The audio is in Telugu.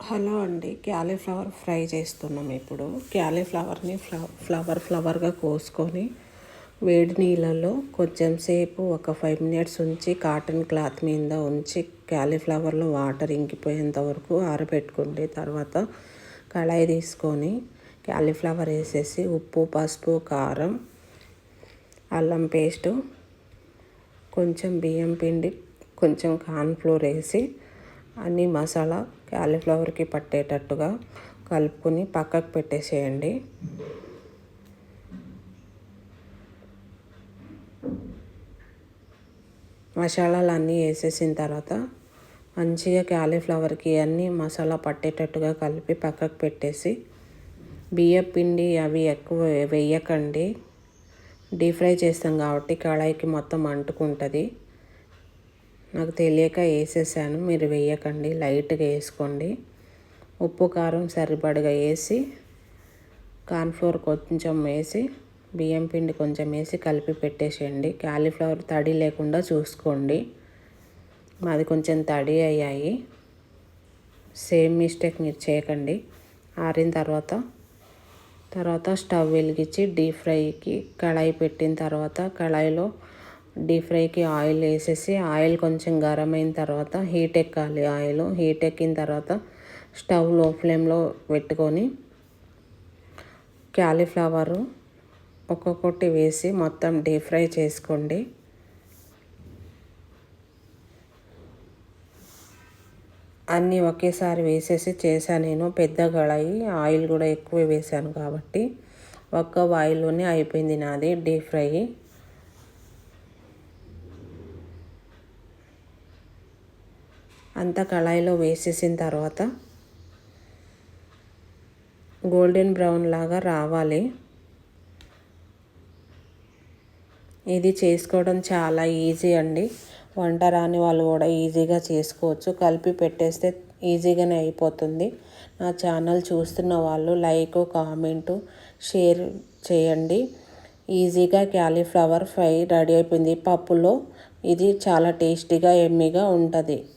హలో అండి, క్యాలీఫ్లవర్ ఫ్రై చేస్తున్నాం. ఇప్పుడు క్యాలీఫ్లవర్ని ఫ్లవర్గా కోసుకొని వేడి నీళ్ళలో కొంచెం సేపు ఒక 5 minutes ఉంచి కాటన్ క్లాత్ మీద ఉంచి క్యాలీఫ్లవర్లో వాటర్ ఇంకిపోయేంత వరకు ఆరబెట్టుకోండి. తర్వాత కళాయి తీసుకొని క్యాలీఫ్లవర్ వేసేసి ఉప్పు, పసుపు, కారం, అల్లం పేస్టు, కొంచెం బియ్యం పిండి, కొంచెం కార్న్ఫ్లోర్ వేసి అన్ని మసాలా క్యాలీఫ్లవర్కి పట్టేటట్టుగా కలుపుకొని పక్కకు పెట్టేసేయండి. మసాలాలు అన్నీ వేసేసిన తర్వాత మంచిగా క్యాలీఫ్లవర్కి అన్నీ మసాలా పట్టేటట్టుగా కలిపి పక్కకు పెట్టేసి బియ్యం పిండి అవి ఎక్కువ వేయకండి. డీప్ ఫ్రై చేస్తాం కాబట్టి కళాయికి మొత్తం అంటుకుంటుంది. నాకు తెలియక వేసేసాను, మీరు వేయకండి, లైట్గా వేసుకోండి. ఉప్పు కారం సరిపడగా వేసి కార్న్ఫ్లోర్ కొంచెం వేసి బియ్యం పిండి కొంచెం వేసి కలిపి పెట్టేసేయండి. క్యాలీఫ్లవర్ తడి లేకుండా చూసుకోండి. మాది కొంచెం తడి అయ్యాయి. సేమ్ మిస్టేక్ మీరు చేయకండి. ఆరిన తర్వాత స్టవ్ వెలిగించి డీప్ ఫ్రైకి కళాయి పెట్టిన తర్వాత కళాయిలో డీప్ ఫ్రైకి ఆయిల్ వేసేసి ఆయిల్ కొంచెం గరం అయిన తర్వాత హీట్ ఎక్కాలి. ఆయిల్ హీట్ ఎక్కిన తర్వాత స్టవ్ లో ఫ్లేమ్లో పెట్టుకొని క్యాలీఫ్లవరు ఒక్కొక్కటి వేసి మొత్తం డీప్ ఫ్రై చేసుకోండి. అన్నీ ఒకేసారి వేసేసి చేశాను నేను. పెద్ద కళాయి, ఆయిల్ కూడా ఎక్కువ వేసాను కాబట్టి ఒక్క ఆయిల్లోనే అయిపోయింది నాది డీప్ ఫ్రై. అంతా కళాయిలో వేసేసిన తర్వాత గోల్డెన్ బ్రౌన్ లాగా రావాలి. ఇది చేసుకోవడం చాలా ఈజీ అండి. వంట రాని వాళ్ళు కూడా ఈజీగా చేసుకోవచ్చు. కలిపి పెట్టేస్తే ఈజీగానే అయిపోతుంది. నా ఛానల్ చూస్తున్న వాళ్ళు లైక్, కామెంటు, షేర్ చేయండి. ఈజీగా క్యాలీఫ్లవర్ ఫ్రై రెడీ అయిపోయింది. పప్పులో ఇది చాలా టేస్టీగా, యమ్మీగా ఉంటుంది.